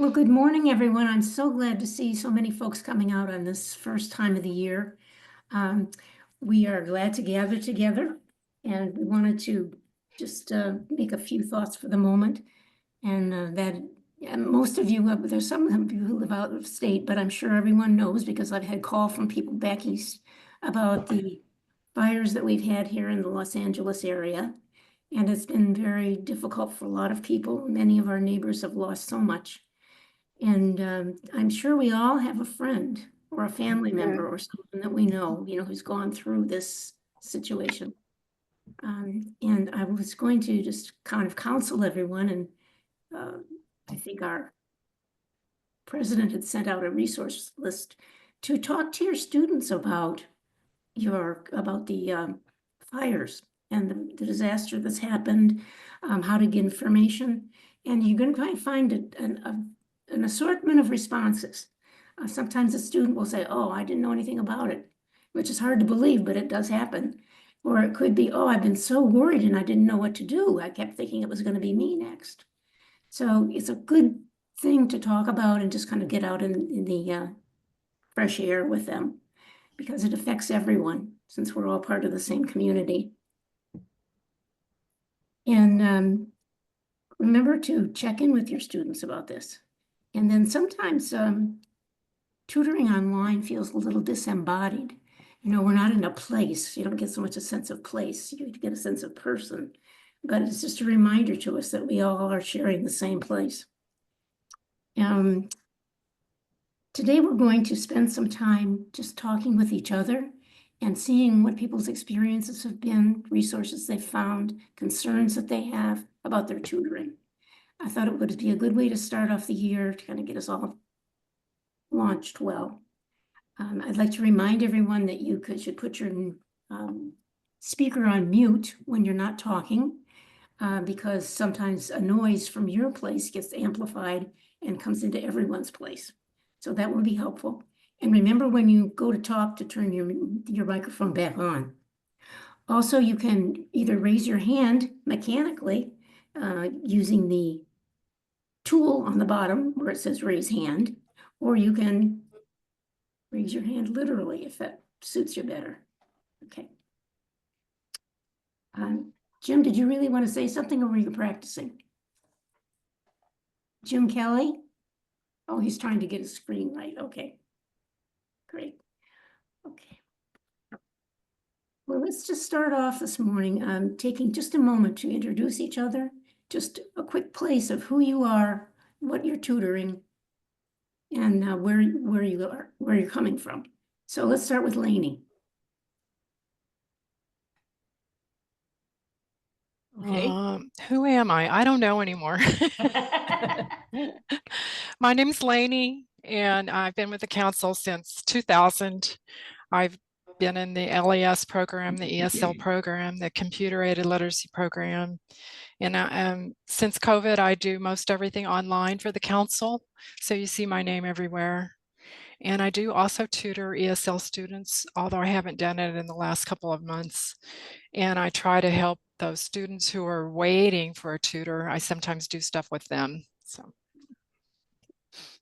Well, good morning, everyone. I'm so glad to see so many folks coming out on this first time of the year. Um, we are glad to gather together, and we wanted to just make a few thoughts for the moment. And most of you, there's some of you who live out of state, but I'm sure everyone knows because I've had call from people back east about the fires that we've had here in the Los Angeles area. And it's been very difficult for a lot of people. Many of our neighbors have lost so much. And I'm sure we all have a friend or a family member or someone that we know, who's gone through this situation. And I was going to just kind of counsel everyone, and I think our president had sent out a resource list to talk to your students about the fires and the disaster that's happened, how to get information. And you're going to find an assortment of responses. Sometimes a student will say, oh, I didn't know anything about it, which is hard to believe, but it does happen. Or it could be, oh, I've been so worried and I didn't know what to do. I kept thinking it was going to be me next. So it's a good thing to talk about and just kind of get out in the fresh air with them, because it affects everyone since we're all part of the same community. And remember to check in with your students about this. And then sometimes tutoring online feels a little disembodied. We're not in a place. You don't get so much a sense of place. You get a sense of person. But it's just a reminder to us that we all are sharing the same place. Today we're going to spend some time just talking with each other and seeing what people's experiences have been, resources they've found, concerns that they have about their tutoring. I thought it would be a good way to start off the year to kind of get us all launched well. I'd like to remind everyone that you should put your speaker on mute when you're not talking, because sometimes a noise from your place gets amplified and comes into everyone's place. So that will be helpful. And remember when you go to talk to turn your microphone back on. Also, you can either raise your hand mechanically using the tool on the bottom where it says raise hand, or you can raise your hand literally if that suits you better. Okay. Jim, did you really want to say something, or were you practicing? Jim Kelly? Oh, he's trying to get his screen right. Okay. Great. Okay. Well, let's just start off this morning, taking just a moment to introduce each other, just a quick place of who you are, what you're tutoring, and where you are, where you're coming from. So let's start with Lainey. Okay. Who am I? I don't know anymore. My name's Lainey, and I've been with the council since 2000. I've been in the LES program, the ESL program, the computer aided literacy program. And since COVID, I do most everything online for the council. So you see my name everywhere. And I do also tutor ESL students, although I haven't done it in the last couple of months. And I try to help those students who are waiting for a tutor. I sometimes do stuff with them. So.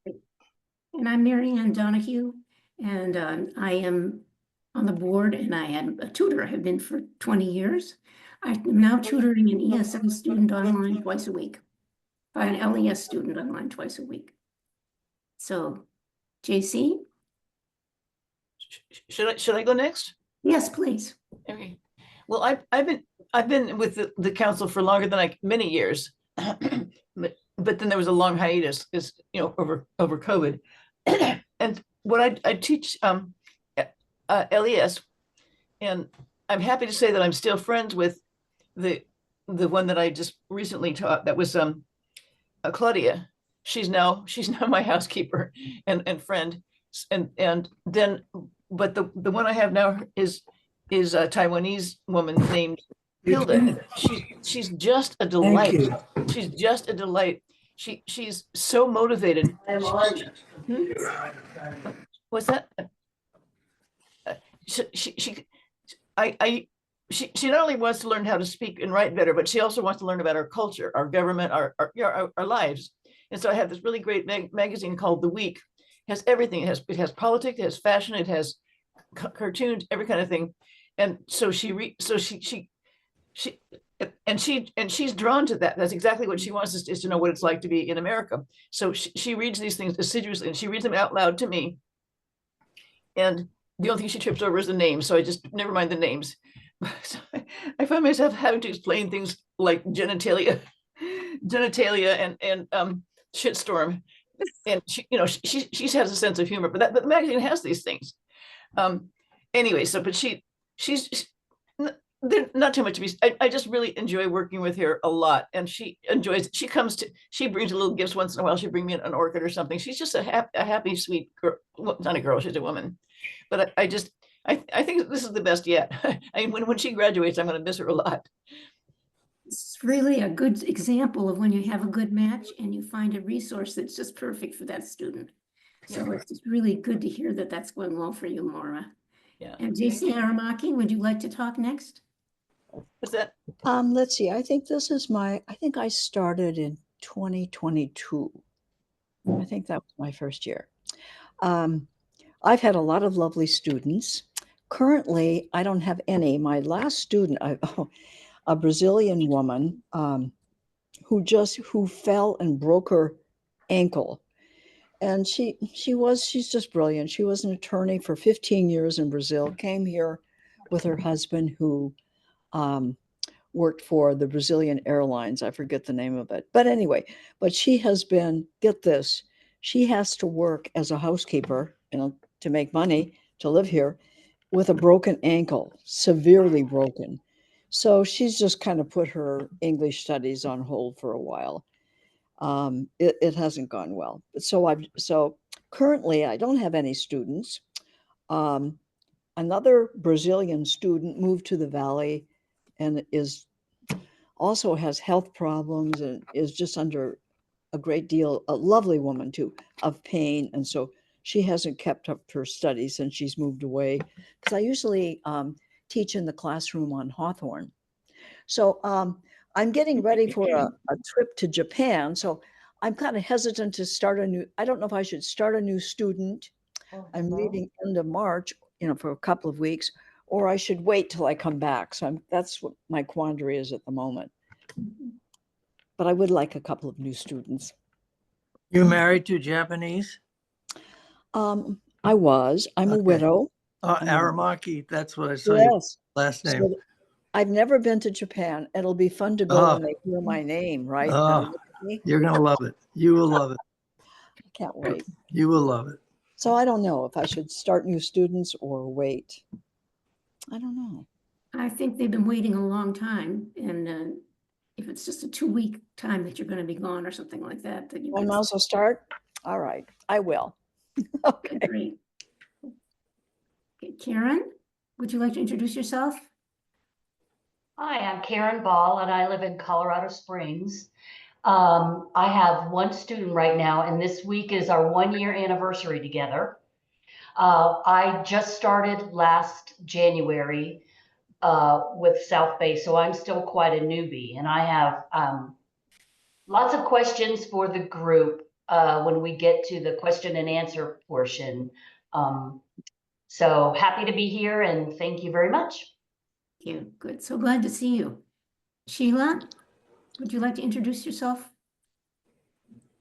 And I'm Mary Ann Donahue, and I am on the board, and I am a tutor. I have been for 20 years. I'm now tutoring an ESL student online twice a week, an LES student online twice a week. So, JC? Should I go next? Yes, please. Okay. Well, I've been with the council for longer than many years, but then there was a long hiatus because over COVID. And what I teach LES, and I'm happy to say that I'm still friends with the one that I just recently taught. That was Claudia. She's now my housekeeper and friend, and then but the one I have now is a Taiwanese woman named Hilda. She's just a delight. She's just a delight. She's so motivated. What's that? She not only wants to learn how to speak and write better, but she also wants to learn about our culture, our government, our lives. And so I have this really great magazine called The Week. It has everything. It has politics, it has fashion, it has cartoons, every kind of thing. And so she's drawn to that. That's exactly what she wants is to know what it's like to be in America. So she reads these things assiduously, and she reads them out loud to me. And the only thing she trips over is the names. So I just never mind the names. So I find myself having to explain things like genitalia and shitstorm. And she has a sense of humor, but the magazine has these things. Anyway, so but she's they're not too much of me. I just really enjoy working with her a lot, and she enjoys. She brings a little gifts once in a while. She'll bring me an orchid or something. She's just a happy, sweet girl. Well, not a girl, she's a woman. But I think this is the best yet. I mean, when she graduates, I'm going to miss her a lot. It's really a good example of when you have a good match and you find a resource that's just perfect for that student. So it's just really good to hear that that's going well for you, Maura. Yeah. And JC Aramaki, would you like to talk next? What's that? Let's see. I think I started in 2022. I think that was my first year. I've had a lot of lovely students. Currently, I don't have any. My last student, a Brazilian woman who fell and broke her ankle. And she's just brilliant. She was an attorney for 15 years in Brazil, came here with her husband who worked for the Brazilian Airlines. I forget the name of it. But anyway, she has been, get this, she has to work as a housekeeper, to make money to live here with a broken ankle, severely broken. So she's just kind of put her English studies on hold for a while. It hasn't gone well. So currently I don't have any students. Another Brazilian student moved to the Valley and also has health problems and is just under a great deal, a lovely woman too, of pain. And so she hasn't kept up her studies since she's moved away. Because I usually teach in the classroom on Hawthorne. So I'm getting ready for a trip to Japan. So I'm kind of hesitant to I don't know if I should start a new student. I'm leaving end of March, for a couple of weeks, or I should wait till I come back. So that's what my quandary is at the moment. But I would like a couple of new students. You married to Japanese? I was. I'm a Okay. widow. Aramaki, that's what I saw your Yes. last name. So I've never been to Japan. It'll be fun to go when they hear my name, right? You're going to love it. You will love it. I can't wait. You will love it. So I don't know if I should start new students or wait. I don't know. I think they've been waiting a long time, and if it's just a 2-week time that you're going to be gone or something like that, that you I can. might as well start. All right, I will. Okay. Great. Okay, Karen, would you like to introduce yourself? Hi, I'm Karen Ball, and I live in Colorado Springs. I have one student right now, and this week is our 1-year anniversary together. I just started last January with South Bay, so I'm still quite a newbie, and I have lots of questions for the group when we get to the question and answer portion. So happy to be here, and thank you very much. Thank you. Good. So glad to see you. Sheila, would you like to introduce yourself?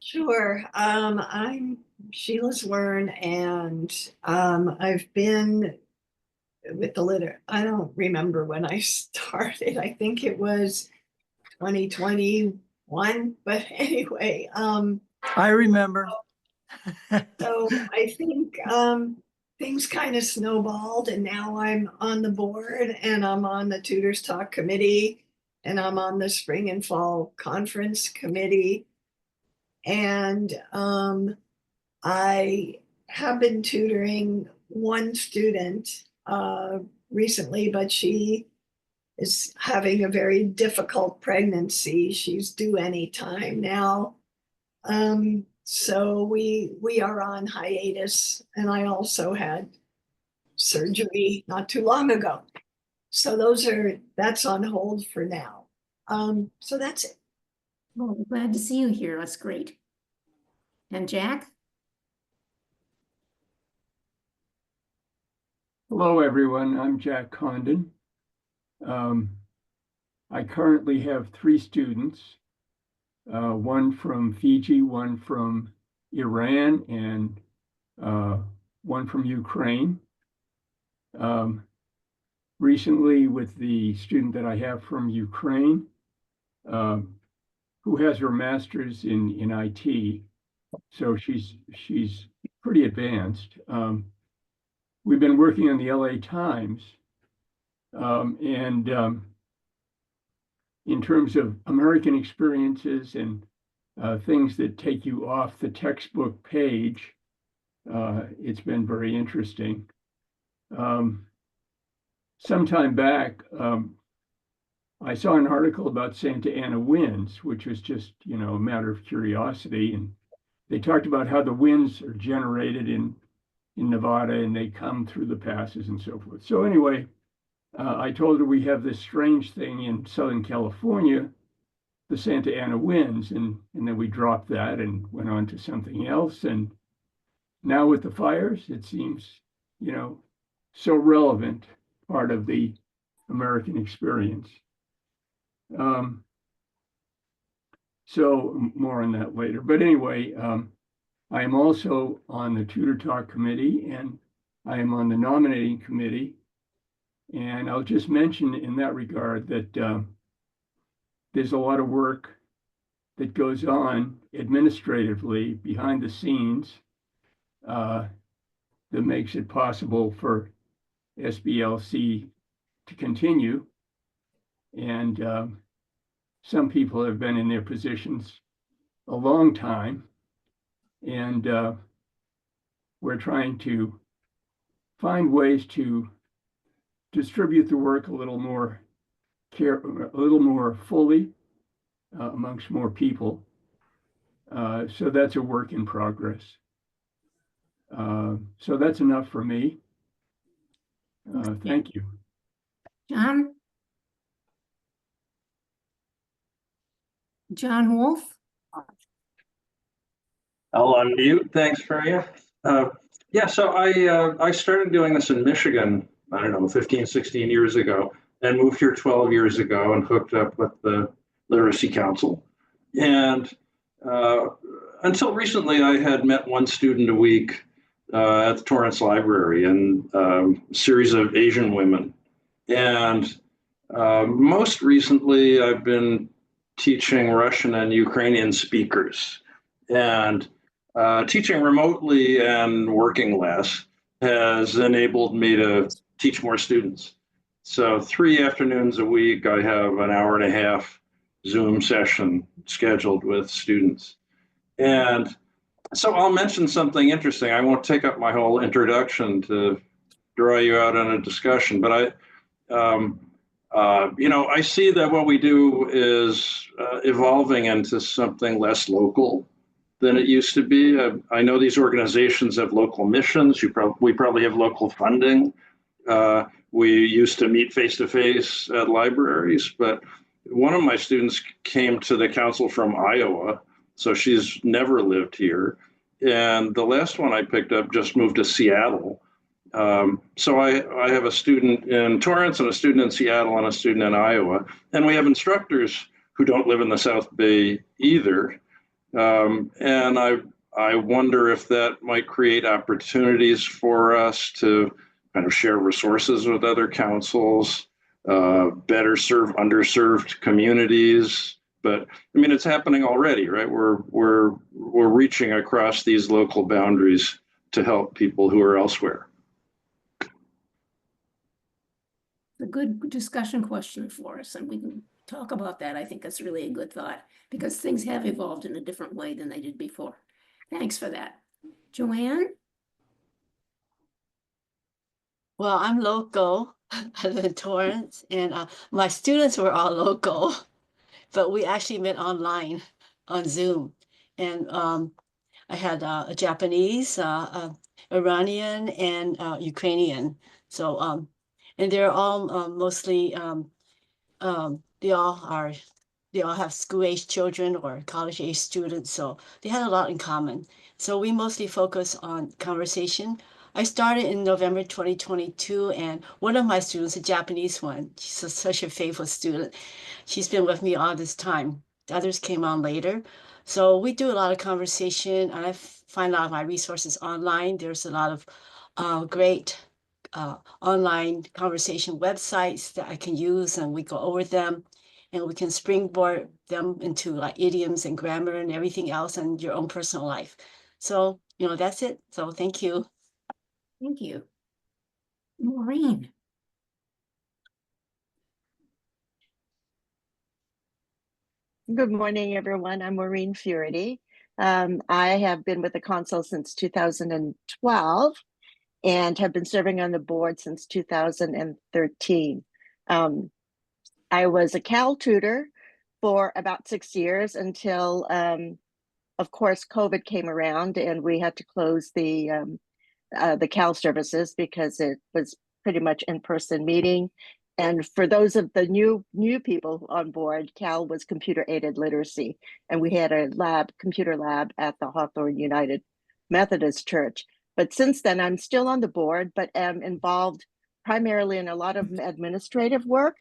Sure. I'm Sheila Zwern, and I've been with the litter. I don't remember when I started. I think it was 2021, but anyway. I remember. So I think things kind of snowballed, and now I'm on the board, and I'm on the Tutors Talk committee, and I'm on the spring and fall conference committee. And I have been tutoring one student recently, but she is having a very difficult pregnancy. She's due any time now. So we are on hiatus, and I also had surgery not too long ago. So that's on hold for now. So that's it. Well, I'm glad to see you here. That's great. And Jack? Hello, everyone. I'm Jack Condon. I currently have 3 students, one from Fiji, one from Iran, and one from Ukraine. Recently, with the student that I have from Ukraine, who has her master's in IT, so she's pretty advanced. We've been working on the LA Times, and in terms of American experiences and things that take you off the textbook page, it's been very interesting. Sometime back, I saw an article about Santa Ana winds, which was just, a matter of curiosity. And they talked about how the winds are generated in Nevada and they come through the passes and so forth. So anyway, I told her we have this strange thing in Southern California, the Santa Ana winds, and then we dropped that and went on to something else. And now with the fires, it seems, so relevant, part of the American experience. So more on that later. But anyway, I am also on the Tutor Talk committee, and I am on the nominating committee. And I'll just mention in that regard that there's a lot of work that goes on administratively behind the scenes that makes it possible for SBLC to continue. And some people have been in their positions a long time, and we're trying to find ways to distribute the work a little more fully amongst more people. So that's a work in progress. So that's enough for me. Thank you. John? John Wolf? I'll unmute. Thanks, Freya. Yeah, so I started doing this in Michigan, I don't know, 15, 16 years ago, and moved here 12 years ago and hooked up with the Literacy Council. And until recently, I had met one student a week at the Torrance Library, and a series of Asian women. And most recently, I've been teaching Russian and Ukrainian speakers. And teaching remotely and working less has enabled me to teach more students. So 3 afternoons a week, I have an hour and a half Zoom session scheduled with students. And so I'll mention something interesting. I won't take up my whole introduction to draw you out on a discussion, but I see that what we do is evolving into something less local than it used to be. I know these organizations have local missions. We probably have local funding. We used to meet face-to-face at libraries, but one of my students came to the council from Iowa, so she's never lived here. And the last one I picked up just moved to Seattle. So I have a student in Torrance and a student in Seattle and a student in Iowa. And we have instructors who don't live in the South Bay either. And I wonder if that might create opportunities for us to kind of share resources with other councils, better serve underserved communities. But I mean, it's happening already, right? We're reaching across these local boundaries to help people who are elsewhere. A good discussion question for us, and we can talk about that. I think that's really a good thought because things have evolved in a different way than they did before. Thanks for that. Joanne? Well, I'm local. I live in Torrance, and my students were all local, but we actually met online on Zoom. And I had a Japanese, Iranian, and Ukrainian. So, and they're all mostly, they all are they all have school-age children or college-age students, so they had a lot in common. So we mostly focus on conversation. I started in November 2022, and one of my students, a Japanese one, she's such a faithful student. She's been with me all this time. The others came on later. So we do a lot of conversation, and I find a lot of my resources online. There's a lot of great online conversation websites that I can use, and we go over them, and we can springboard them into like idioms and grammar and everything else in your own personal life. So, that's it. So thank you. Thank you. Maureen. Good morning, everyone. I'm Maureen Furedy. I have been with the Council since 2012 and have been serving on the board since 2013. I was a Cal tutor for about 6 years until, of course, COVID came around and we had to close the Cal services because it was pretty much in-person meeting. And for those of the new people on board, Cal was computer-aided literacy. And we had a computer lab at the Hawthorne United Methodist Church. But since then, I'm still on the board, but am involved primarily in a lot of administrative work.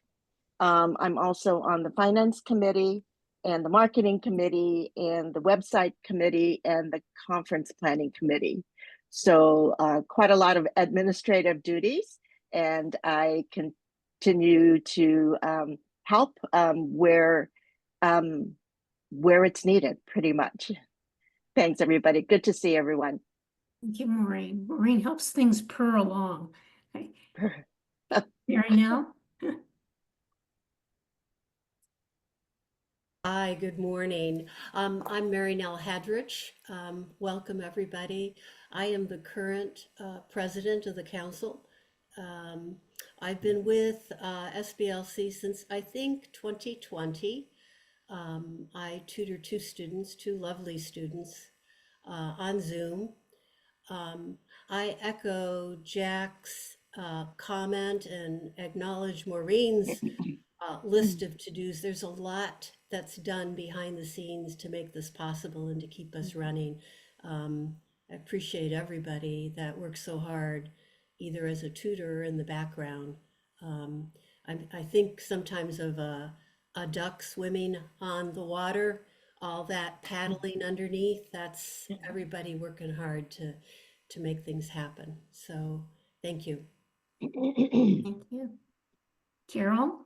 I'm also on the finance committee and the marketing committee and the website committee and the conference planning committee. So quite a lot of administrative duties, and I continue to help where it's needed, pretty much. Thanks, everybody. Good to see everyone. Thank you, Maureen. Maureen helps things purr along. Okay. Mary now. Hi, good morning. I'm Mary Nell Hadrich. Welcome, everybody. I am the current president of the council. I've been with SBLC since, I think, 2020. I tutor two lovely students on Zoom. I echo Jack's comment and acknowledge Maureen's list of to-dos. There's a lot that's done behind the scenes to make this possible and to keep us running. I appreciate everybody that works so hard, either as a tutor or in the background. I think sometimes of a duck swimming on the water, all that paddling underneath, that's everybody working hard to make things happen. So thank you. Thank you. Carol?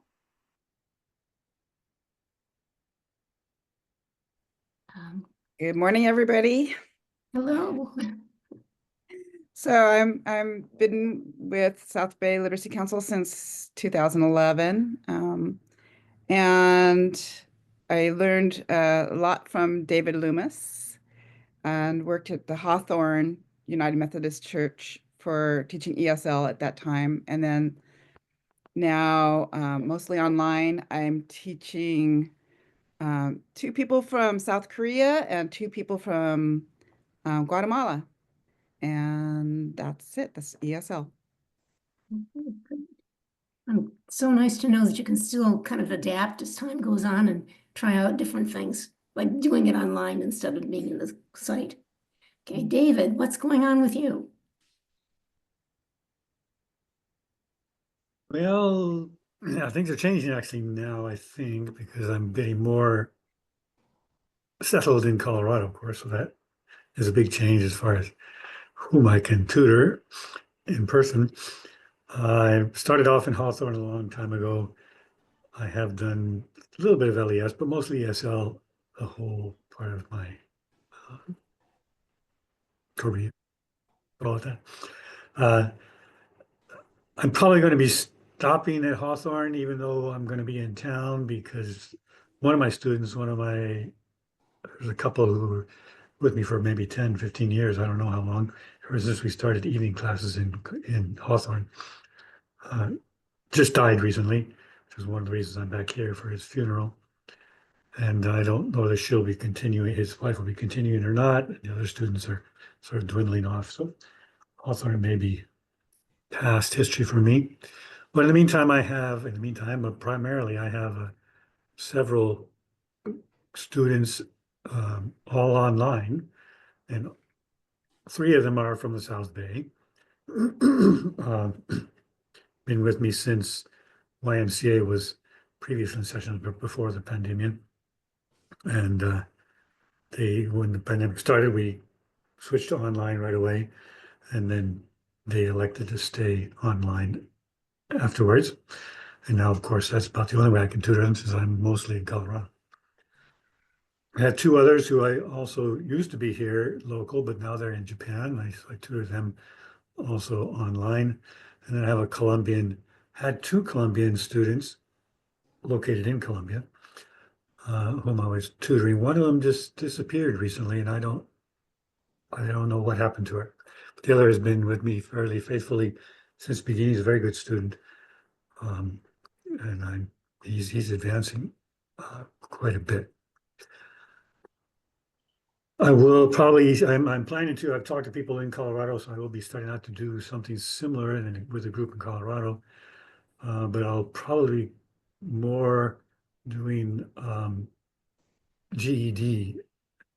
Good morning, everybody. Hello. So I'm been with South Bay Literacy Council since 2011, and I learned a lot from David Loomis and worked at the Hawthorne United Methodist Church for teaching ESL at that time, and then now mostly online. I'm teaching 2 people from South Korea and 2 people from Guatemala. And that's it. That's ESL. So nice to know that you can still kind of adapt as time goes on and try out different things, like doing it online instead of being in the site. Okay, David, what's going on with you? Well, yeah, things are changing actually now, I think, because I'm getting more settled in Colorado, of course. So that is a big change as far as whom I can tutor in person. I started off in Hawthorne a long time ago. I have done a little bit of LES, but mostly ESL, the whole part of my career. All of that. I'm probably going to be stopping at Hawthorne, even though I'm going to be in town, because one of my students, there's a couple who were with me for maybe 10, 15 years. I don't know how long, ever since we started evening classes in Hawthorne. Just died recently, which is one of the reasons I'm back here for his funeral. And I don't know that she'll be continuing, his wife will be continuing or not. The other students are sort of dwindling off. So Hawthorne may be past history for me. But in the meantime, primarily I have several students all online, and 3 of them are from the South Bay. Been with me since YMCA was previous in session before the pandemic. And when the pandemic started, we switched to online right away. And then they elected to stay online afterwards. And now, of course, that's about the only way I can tutor them since I'm mostly in Colorado. I had 2 others who I also used to be here local, but now they're in Japan. I tutor them also online. And then I have had 2 Colombian students located in Colombia, whom I was tutoring. One of them just disappeared recently, and I don't know what happened to her. But the other has been with me fairly faithfully since the beginning. He's a very good student, and he's advancing quite a bit. I'm planning to. I've talked to people in Colorado, so I will be starting out to do something similar with a group in Colorado. But I'll probably more doing GED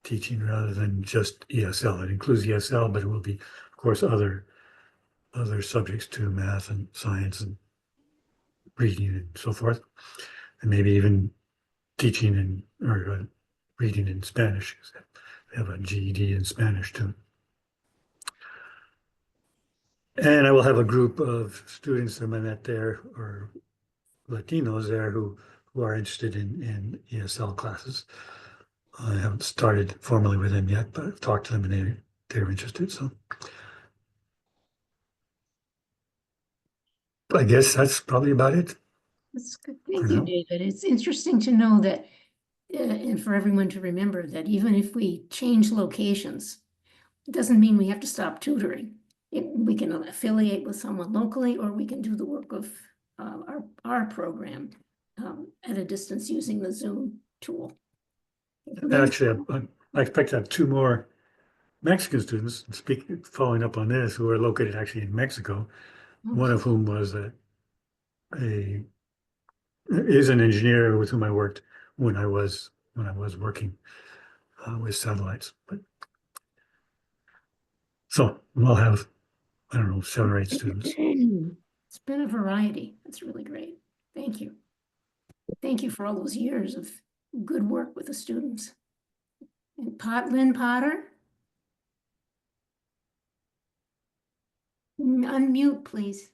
teaching rather than just ESL. It includes ESL, but it will be, of course, other subjects too, math and science and reading and so forth, and maybe even teaching or reading in Spanish. They have a GED in Spanish too. And I will have a group of students that I met there, or Latinos there, who are interested in ESL classes. I haven't started formally with them yet, but I've talked to them and they're interested. So I guess that's probably about it. That's good. Thank you, David. It's interesting to know that, and for everyone to remember that even if we change locations, it doesn't mean we have to stop tutoring. We can affiliate with someone locally, or we can do the work of our program at a distance using the Zoom tool. Actually, I expect to have 2 more Mexican students, following up on this, who are located actually in Mexico. One of whom is an engineer with whom I worked when I was working with satellites. So we'll have, I don't know, 7 or 8 students. It's been a variety. That's really great. Thank you. Thank you for all those years of good work with the students. And Lynn Potter? Unmute, please.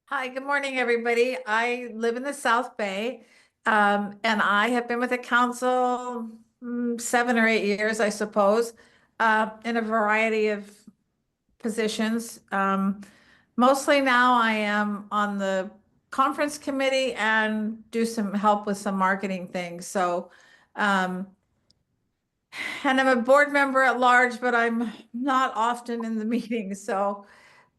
Hi, good morning, everybody. I live in the South Bay, and I have been with the council 7 or 8 years, I suppose, in a variety of positions. Mostly now I am on the conference committee and do some help with some marketing things. So, and I'm a board member at large, but I'm not often in the meetings. So,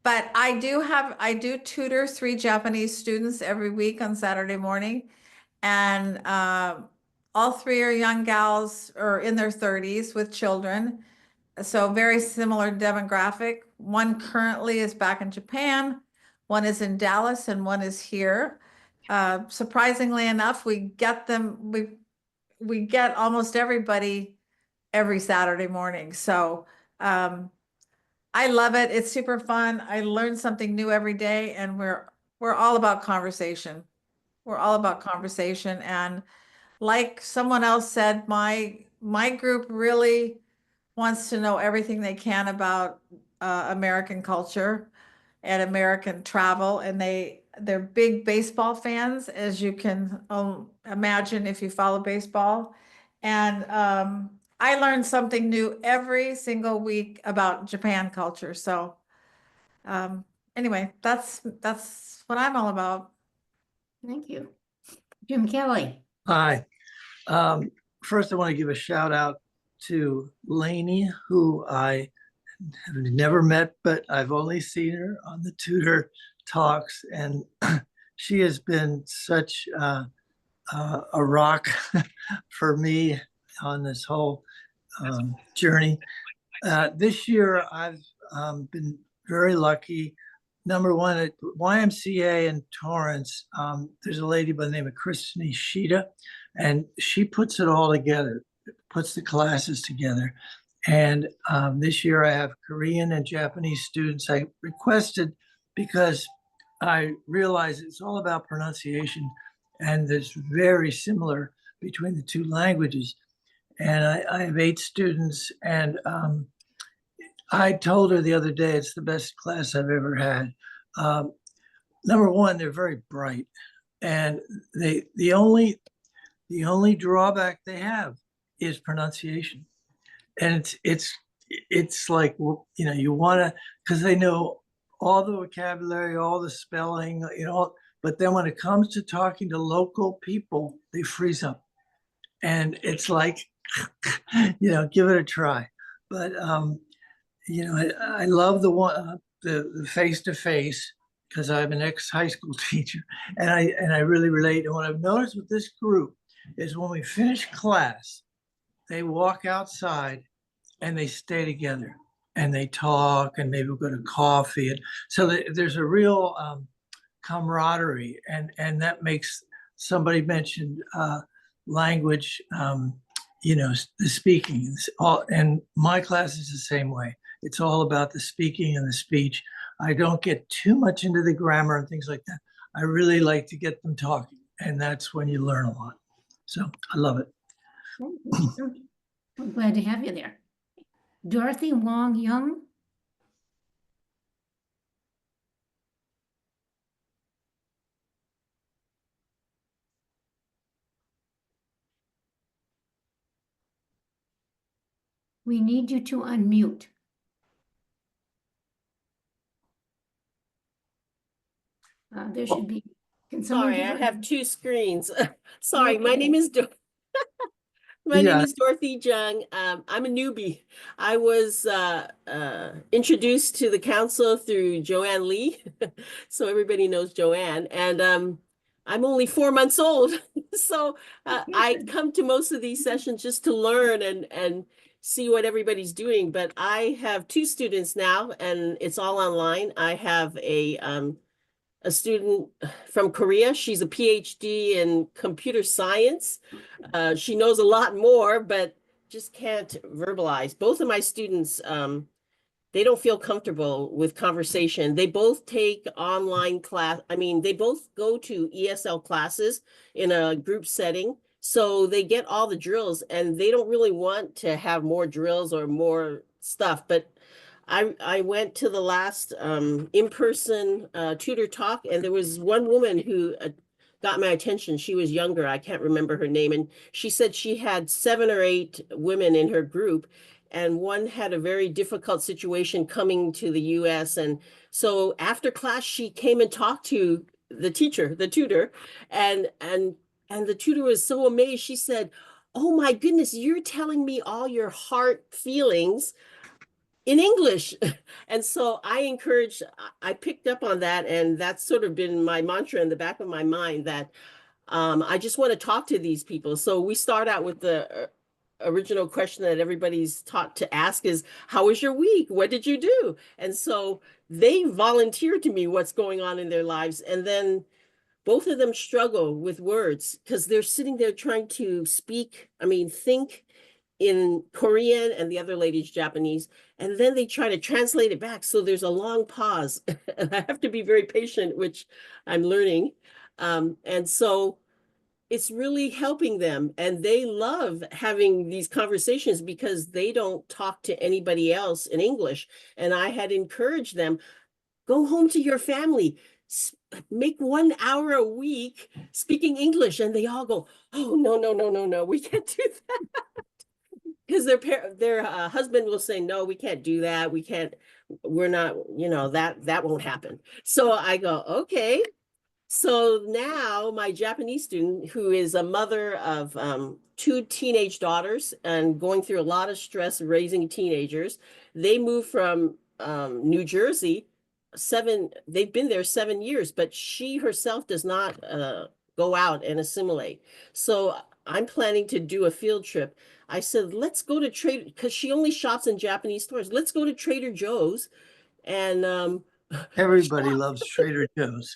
but I do tutor 3 Japanese students every week on Saturday morning. And all 3 are young gals or in their 30s with children. So very similar demographic. One currently is back in Japan, one is in Dallas, and one is here. Surprisingly enough, we get almost everybody every Saturday morning. So I love it. It's super fun. I learn something new every day, and we're all about conversation. We're all about conversation. And like someone else said, my group really wants to know everything they can about American culture and American travel. And they're big baseball fans, as you can imagine if you follow baseball. And I learn something new every single week about Japan culture. So anyway, that's what I'm all about. Thank you. Jim Kelly. Hi. First, I want to give a shout out to Lainey, who I have never met, but I've only seen her on the Tutor Talks, and she has been such a rock for me on this whole journey. This year, I've been very lucky number one, at YMCA in Torrance, there's a lady by the name of Kristen Ishida, and she puts it all together, puts the classes together. And this year I have Korean and Japanese students. I requested because I realize it's all about pronunciation, and there's very similar between the two languages. And I have 8 students, and I told her the other day it's the best class I've ever had. Number one, they're very bright, and the only drawback they have is pronunciation, and it's like, well, you know, you want to, because they know all the vocabulary, all the spelling, you know, but then when it comes to talking to local people, they freeze up, and it's like, you know, give it a try. But you know, I love the face-to-face, because I'm an ex-high school teacher, and I really relate. And what I've noticed with this group is when we finish class, they walk outside and they stay together and they talk, and maybe we'll go to coffee. And so there's a real camaraderie, and that makes, somebody mentioned language, you know, the speaking. And my class is the same way. It's all about the speaking and the speech. I don't get too much into the grammar and things like that. I really like to get them talking, and that's when you learn a lot. So I love it. I'm glad to have you there. Dorothy Wong Young. We need you to unmute. There should be. Can someone Sorry, give I her? have 2 screens. Sorry, my name is my Yeah. name is Dorothy Jung. I'm a newbie. I was introduced to the council through Joanne Lee, so everybody knows Joanne. And I'm only 4 months old, so I come to most of these sessions just to learn and see what everybody's doing. But I have 2 students now, and it's all online. I have a student from Korea. She's a PhD in computer science. She knows a lot more, but just can't verbalize. Both of my students, they don't feel comfortable with conversation. They both take online class. I mean, they both go to ESL classes in a group setting. So they get all the drills, and they don't really want to have more drills or more stuff. But I went to the last in-person tutor talk, and there was one woman who got my attention. She was younger. I can't remember her name. And she said she had 7 or 8 women in her group, and one had a very difficult situation coming to the US. And so after class, she came and talked to the teacher, the tutor, and the tutor was so amazed. She said, "Oh my goodness, you're telling me all your heart feelings in English." And so I picked up on that, and that's sort of been my mantra in the back of my mind, that I just want to talk to these people. So we start out with the original question that everybody's taught to ask is, how was your week? What did you do? And so they volunteer to me what's going on in their lives. And then both of them struggle with words because they're sitting there trying to think in Korean, and the other lady's Japanese, and then they try to translate it back. So there's a long pause, and I have to be very patient, which I'm learning. And so it's really helping them, and they love having these conversations because they don't talk to anybody else in English. And I had encouraged them, go home to your family, make 1 hour a week speaking English. And they all go, oh, no, we can't do that. Because their husband will say, no, we can't do that. We're not, that won't happen. So I go, okay. So now my Japanese student, who is a mother of 2 teenage daughters and going through a lot of stress raising teenagers, they moved from New Jersey. They've been there 7 years, but she herself does not go out and assimilate. So I'm planning to do a field trip. I said, let's go to because she only shops in Japanese stores. Let's go to Trader Joe's and Everybody loves Trader Joe's.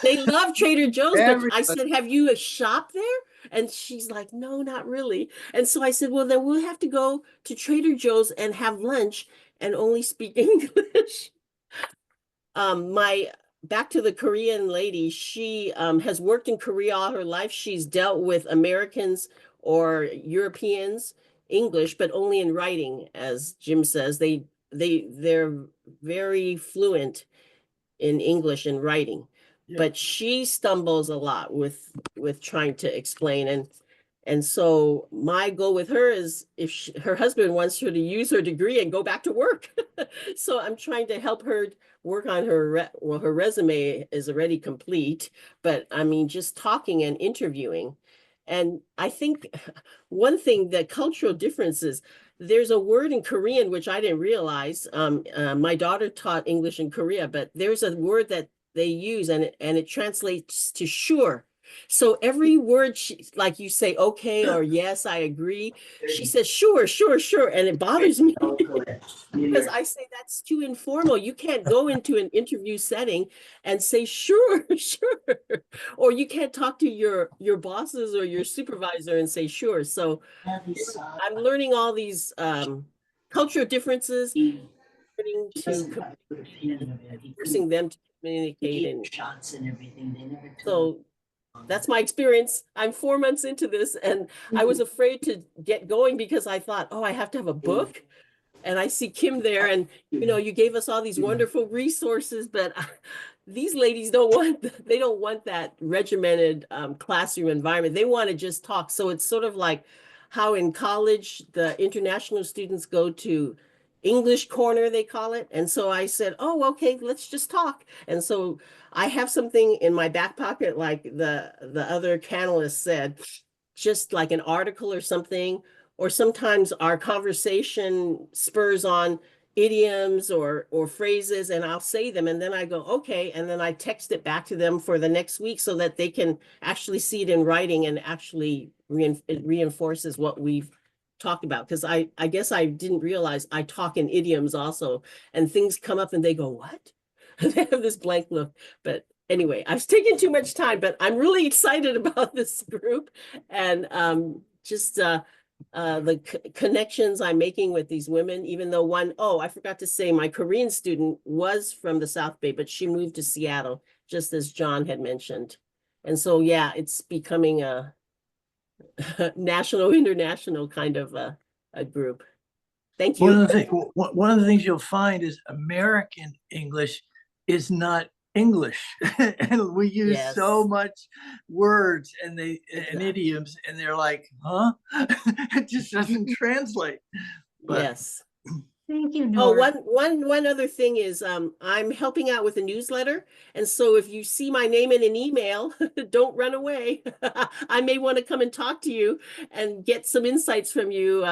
They love Trader Joe's, but I Everybody. said, have you shopped there? And she's like, no, not really. And so I said, well, then we'll have to go to Trader Joe's and have lunch and only speak English. My back to the Korean lady, she has worked in Korea all her life. She's dealt with Americans or Europeans English, but only in writing, as Jim says. They're very fluent in English and writing, but she stumbles a lot with trying to explain. And so my goal with her is if her husband wants her to use her degree and go back to work. So I'm trying to help her work on her, her resume is already complete, but I mean, just talking and interviewing. And I think one thing, that cultural differences, there's a word in Korean, which I didn't realize. My daughter taught English in Korea, but there's a word that they use and it translates to sure. So every word, like you say, okay, or yes, I agree. She says, sure, sure, sure. And it bothers me because I say that's too informal. You can't go into an interview setting and say, sure, sure. Or you can't talk to your bosses or your supervisor and say, sure. So I'm learning all these cultural differences, learning to forcing them to communicate. And so that's my experience. I'm 4 months into this and I was afraid to get going because I thought, oh, I have to have a book. And I see Kim there and, you know, you gave us all these wonderful resources, but these ladies don't want that regimented classroom environment. They want to just talk. So it's sort of like how in college, the international students go to English corner, they call it. And so I said, oh, okay, let's just talk. And so I have something in my back pocket, like the other panelists said, just like an article or something, or sometimes our conversation spurs on idioms or phrases, and I'll say them and then I go, okay, and then I text it back to them for the next week so that they can actually see it in writing and actually it reinforces what we've talked about. Because I guess I didn't realize I talk in idioms also, and things come up and they go, what? They have this blank look. But anyway, I've taken too much time, but I'm really excited about this group and just the connections I'm making with these women, even though I forgot to say, my Korean student was from the South Bay, but she moved to Seattle, just as John had mentioned. And so, yeah, it's becoming a national, international kind of a group. Thank you. One of the things you'll find is American English is not English. And we use so much words and idioms, and they're like, huh? It just doesn't translate. But yes. Thank you, Nora. One other thing is I'm helping out with a newsletter. And so if you see my name in an email, don't run away. I may want to come and talk to you and get some insights from you.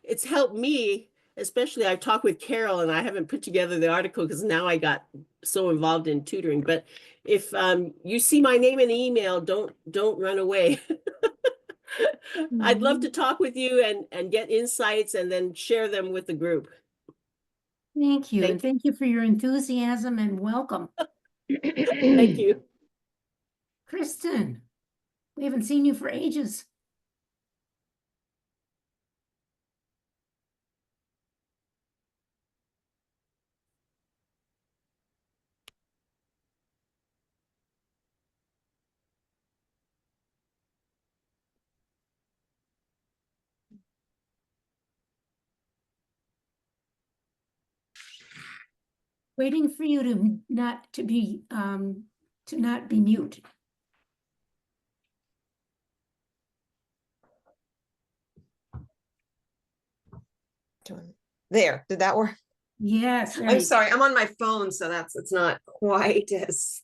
It's helped me, especially I've talked with Carol and I haven't put together the article because now I got so involved in tutoring. But if you see my name in an email, don't run away. I'd love to talk with you and get insights and then share them with the group. Thank you. And thank you for your enthusiasm and welcome. Thank you. Kristen, we haven't seen you for ages. Waiting for you to not be mute. There, did that work? Yes. I'm sorry, I'm on my phone, so it's not quite as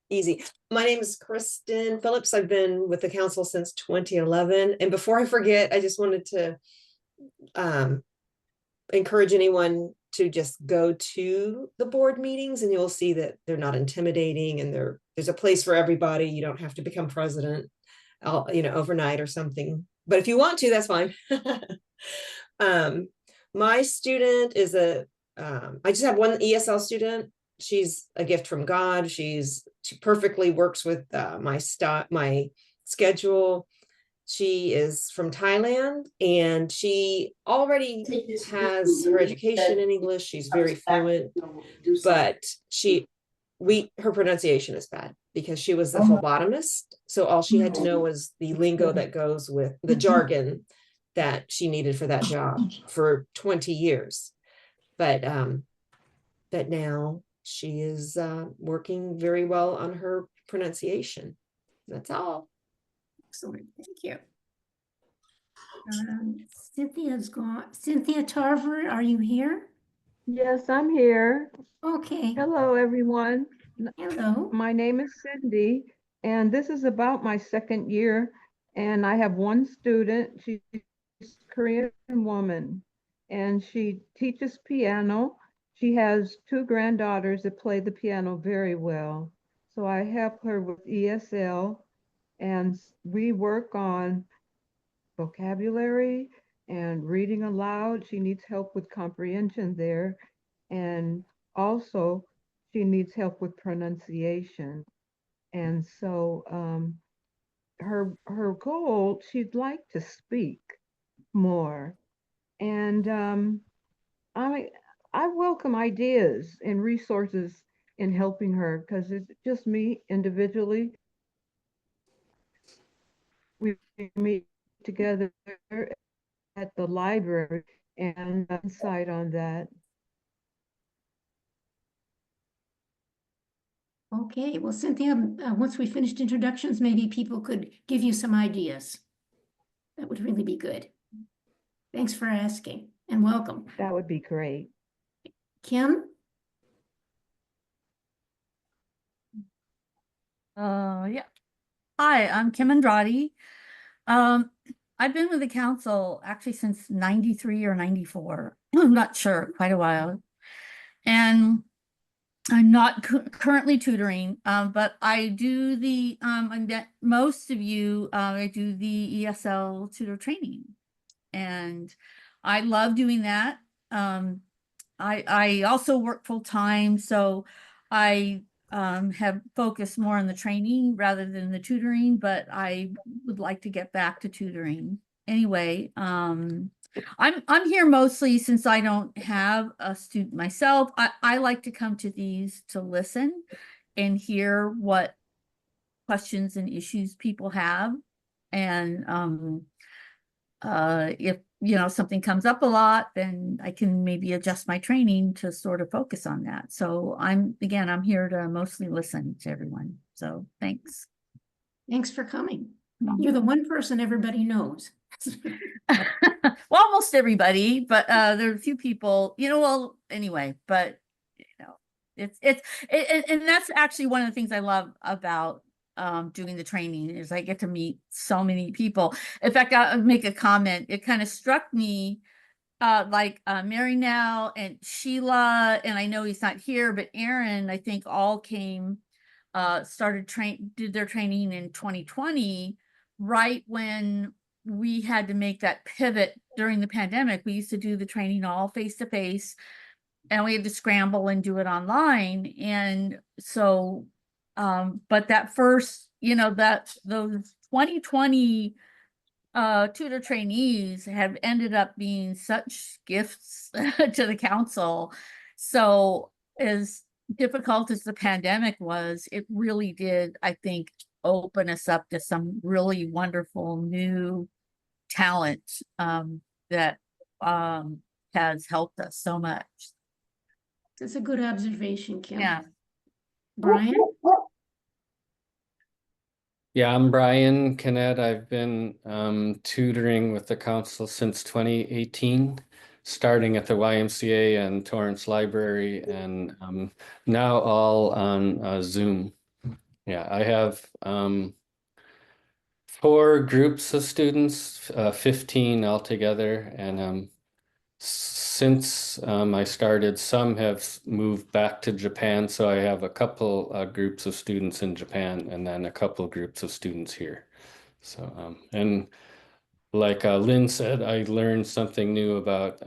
easy. My name is Kristen Phillips. I've been with the council since 2011. And before I forget, I just wanted to encourage anyone to just go to the board meetings, and you'll see that they're not intimidating, and there's a place for everybody. You don't have to become president, overnight or something. But if you want to, that's fine. My student is a I just have one ESL student. She's a gift from God. She perfectly works with my schedule. She is from Thailand, and she already has her education in English. She's very fluent, but her pronunciation is bad because she was a phlebotomist. So all she had to know was the lingo that goes with the jargon that she needed for that job for 20 years. But now she is working very well on her pronunciation. That's all. Excellent, thank you. Cynthia's gone. Cynthia Tarver, are you here? Yes, I'm here. Okay. Hello, everyone. Hello. My name is Cindy, and this is about my second year. And I have one student. She's a Korean woman, and she teaches piano. She has two granddaughters that play the piano very well. So I help her with ESL, and we work on vocabulary and reading aloud. She needs help with comprehension there. And also, she needs help with pronunciation. And so her goal, she'd like to speak more. And I welcome ideas and resources in helping her, because it's just me individually. We meet together at the library and insight on that. Okay, well, Cynthia, once we finished introductions, maybe people could give you some ideas. That would really be good. Thanks for asking and welcome. That would be great. Kim? Yeah. Hi, I'm Kim Andrade. I've been with the council actually since 93 or 94. I'm not sure, quite a while. And I'm not currently tutoring, but I do I met most of you, I do the ESL tutor training. And I love doing that. I also work full time, so I have focused more on the training rather than the tutoring, but I would like to get back to tutoring. Anyway, I'm here mostly since I don't have a student myself. I like to come to these to listen and hear what questions and issues people have. And if something comes up a lot, then I can maybe adjust my training to sort of focus on that. So I'm here to mostly listen to everyone. So thanks. Thanks for coming. You're the one person everybody knows. Well, almost everybody, but there are a few people, anyway, but and that's actually one of the things I love about doing the training is I get to meet so many people. In fact, I'll make a comment. It kind of struck me like Mary now and Sheila, and I know he's not here, but Aaron, I think all came, did their training in 2020, right when we had to make that pivot during the pandemic. We used to do the training all face to face, and we had to scramble and do it online. And so, but that first, those 2020 tutor trainees have ended up being such gifts to the council. So as difficult as the pandemic was, it really did, I think, open us up to some really wonderful new talent that has helped us so much. That's a good observation, Kim. Yeah. Brian? Yeah, I'm Brian Kennett. I've been tutoring with the council since 2018, starting at the YMCA and Torrance Library, and now all on Zoom. Yeah, I have 4 groups of students, 15 altogether, and since I started, some have moved back to Japan, so I have a couple groups of students in Japan and then a couple groups of students here. So, and like Lynn said, I learned something new about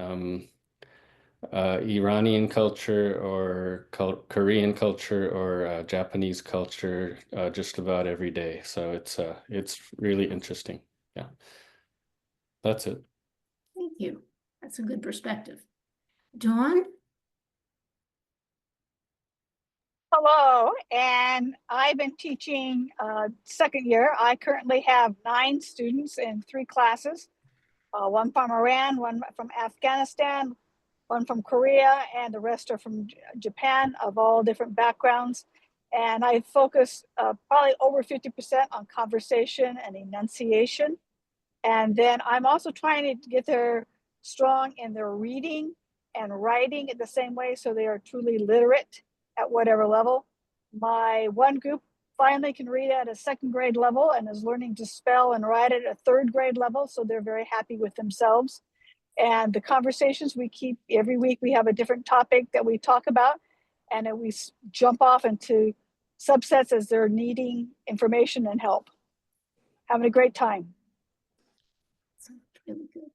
Iranian culture or Korean culture or Japanese culture just about every day. So it's really interesting. Yeah, that's it. Thank you. That's a good perspective. Dawn? Hello, and I've been teaching second year. I currently have 9 students in 3 classes, one from Iran, one from Afghanistan, one from Korea, and the rest are from Japan of all different backgrounds. And I focus probably over 50% on conversation and enunciation. And then I'm also trying to get their strong in their reading and writing in the same way so they are truly literate at whatever level. My one group finally can read at a 2nd grade level and is learning to spell and write at a 3rd grade level. So they're very happy with themselves. And the conversations we keep every week, we have a different topic that we talk about, and then we jump off into subsets as they're needing information and help. Having a great time. Sounds really good.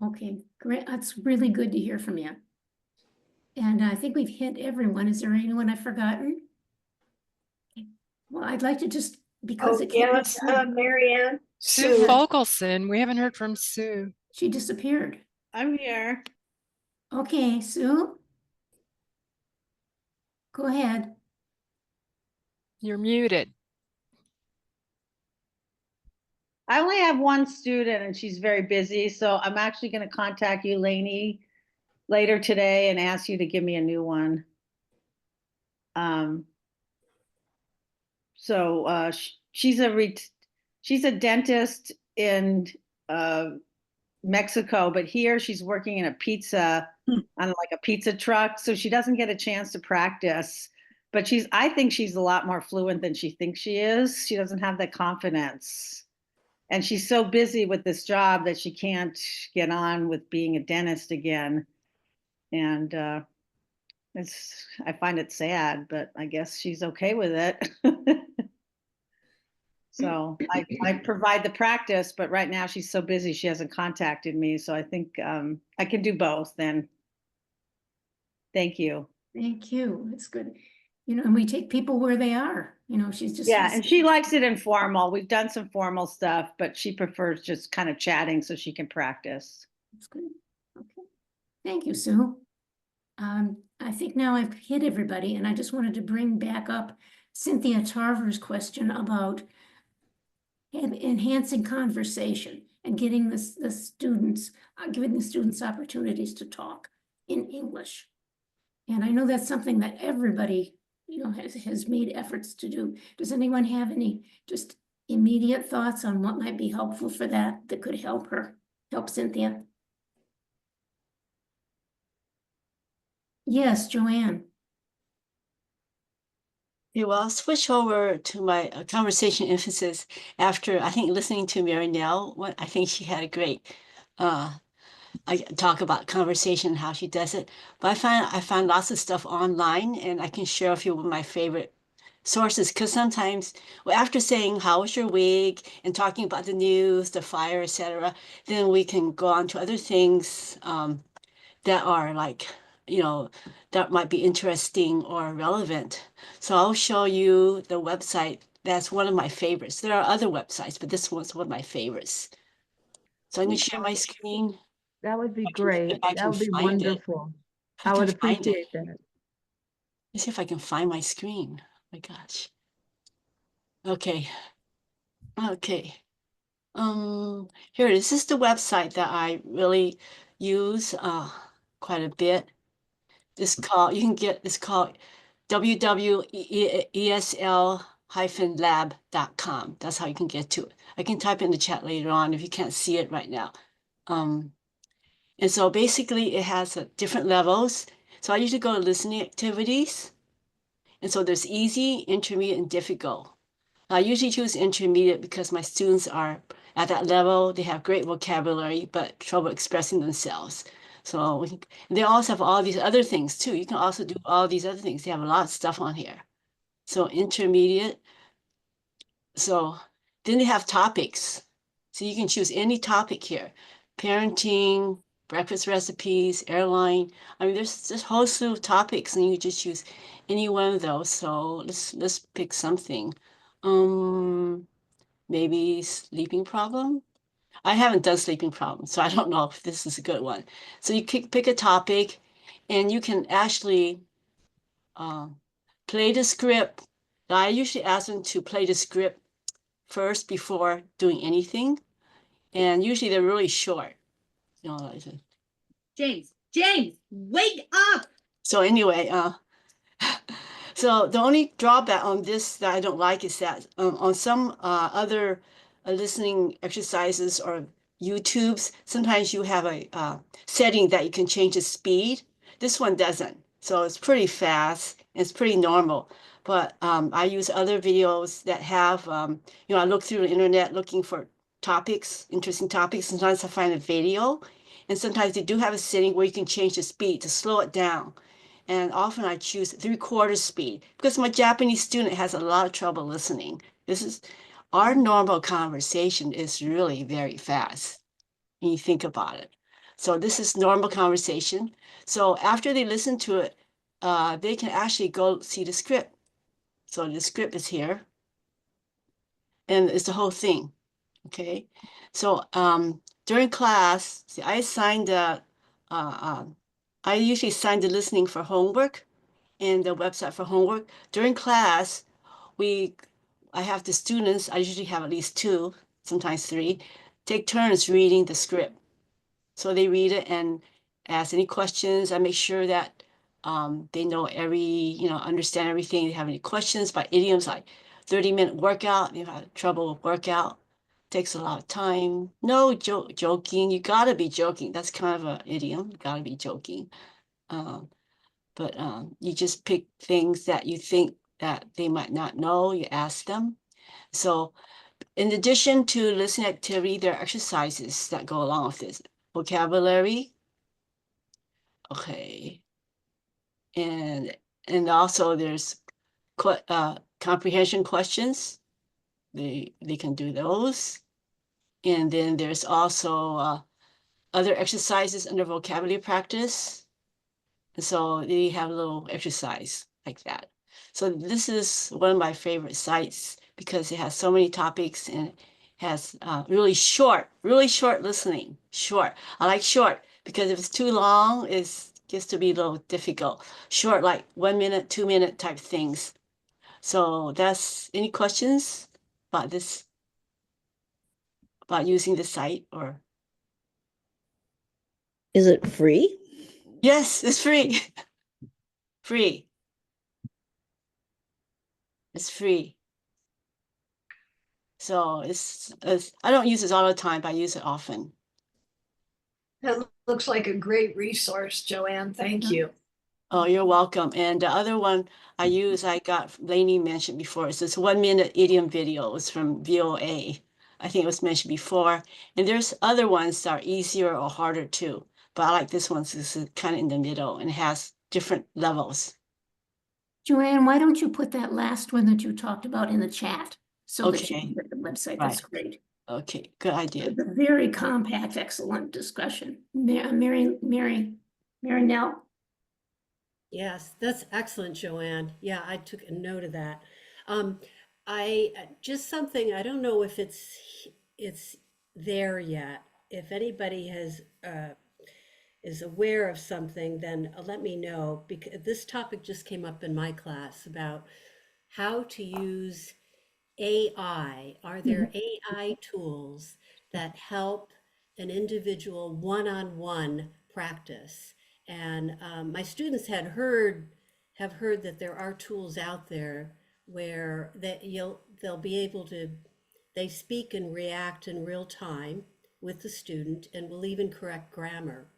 Okay, great. That's really good to hear from you. And I think we've hit everyone. Is there anyone I've forgotten? Well, I'd like to just, because it can't be Yes, said. Marianne. Sue Fogelson, we haven't heard from Sue. She disappeared. I'm here. Okay, Sue? Go ahead. You're muted. I only have one student and she's very busy, so I'm actually going to contact you, Lainey, later today and ask you to give me a new one. She's a dentist in Mexico, but here she's working in a pizza on like a pizza truck, so she doesn't get a chance to practice. But I think she's a lot more fluent than she thinks she is. She doesn't have the confidence. And she's so busy with this job that she can't get on with being a dentist again. And I find it sad, but I guess she's okay with it. So I provide the practice, but right now she's so busy, she hasn't contacted me. So I think I can do both then. Thank you. Thank you. It's good. You know, and we take people where they are. You know, she's just. Yeah, and she likes it informal. We've done some formal stuff, but she prefers just kind of chatting so she can practice. That's good. Okay. Thank you, Sue. I think now I've hit everybody, and I just wanted to bring back up Cynthia Tarver's question about enhancing conversation and getting the students, giving the students opportunities to talk in English. And I know that's something that everybody, you know, has made efforts to do. Does anyone have any just immediate thoughts on what might be helpful for that could help Cynthia? Yes, Joanne. Yeah, well, I'll switch over to my conversation emphasis after, I think, listening to Mary Nell. I think she had a great I talk about conversation, how she does it. But I found lots of stuff online, and I can share with you my favorite sources. Because sometimes, well, after saying how was your week and talking about the news, the fire, etc., then we can go on to other things that are like, you know, that might be interesting or relevant. So I'll show you the website. That's one of my favorites. There are other websites, but this one's one of my favorites. So I'm going to share my screen. That would be great. That would be Find it. wonderful. If I can would find it. appreciate that. Let's see if I can find my screen. Oh my gosh. Okay. Okay. Here it is. This is the website that I really use quite a bit. It's called www.esl-lab.com. That's how you can get to it. I can type in the chat later on if you can't see it right now. And so basically it has different levels. So I usually go to listening activities. And so there's easy, intermediate, and difficult. I usually choose intermediate because my students are at that level. They have great vocabulary, but trouble expressing themselves. So they also have all these other things too. You can also do all these other things. They have a lot of stuff on here. So intermediate. So then they have topics. So you can choose any topic here. Parenting, breakfast recipes, airline. I mean, there's this whole slew of topics, and you just choose any one of those. So let's pick something. Maybe sleeping problem. I haven't done sleeping problems, so I don't know if this is a good one. So you pick a topic, and you can actually play the script. I usually ask them to play the script first before doing anything, and usually they're really short. You know, like, James, wake up. so anyway, so the only drawback on this that I don't like is that on some other listening exercises or YouTubes, sometimes you have a setting that you can change the speed. This one doesn't. So it's pretty fast. It's pretty normal. But I use other videos that have, you know, I look through the internet looking for topics, interesting topics. Sometimes I find a video, and sometimes they do have a setting where you can change the speed to slow it down. And often I choose 3/4 speed because my Japanese student has a lot of trouble listening. This is our normal conversation is really very fast when you think about it. So this is normal conversation. So after they listen to it, they can actually go see the script. So the script is here, and it's the whole thing. Okay. So during class, see, I usually assign the listening for homework and the website for homework. During class, I have the students, I usually have at least 2, sometimes 3, take turns reading the script. So they read it and ask any questions. I make sure that they know understand everything. They have any questions by idioms like 30-minute workout. They have trouble with workout. Takes a lot of time. No joking. You gotta be joking. That's kind of an idiom. You gotta be joking. But you just pick things that you think that they might not know. You ask them. So in addition to listening activity, there are exercises that go along with this. Vocabulary. Okay. And also there's comprehension questions. They can do those. And then there's also other exercises under vocabulary practice. And so they have a little exercise like that. So this is one of my favorite sites because it has so many topics and has really short listening. Short. I like short because if it's too long, it gets to be a little difficult. Short, like 1 minute, 2 minute type things. So that's any questions about this, about using the site or? Is it free? Yes, it's free. Free. It's free. So it's I don't use it all the time, but I use it often. That looks like a great resource, Joanne. Thank you. Oh, you're welcome. And the other one I got Lainey mentioned before. It's this 1-minute idiom video. It's from VOA. I think it was mentioned before. And there's other ones that are easier or harder too. But I like this one because it's kind of in the middle and has different levels. Joanne, why don't you put that last one that you talked about in the chat so that you Okay. can get the website? Right. That's great. Okay, good idea. It's a very compact, excellent discussion. Mary Nell. Yes, that's excellent, Joanne. Yeah, I took a note of that. Just something, I don't know if it's there yet. If anybody is aware of something, then let me know, because this topic just came up in my class about how to use AI. Are there AI tools that help an individual one-on-one practice? And my students have heard that there are tools out there where they'll be able to, they speak and react in real time with the student and will even correct grammar.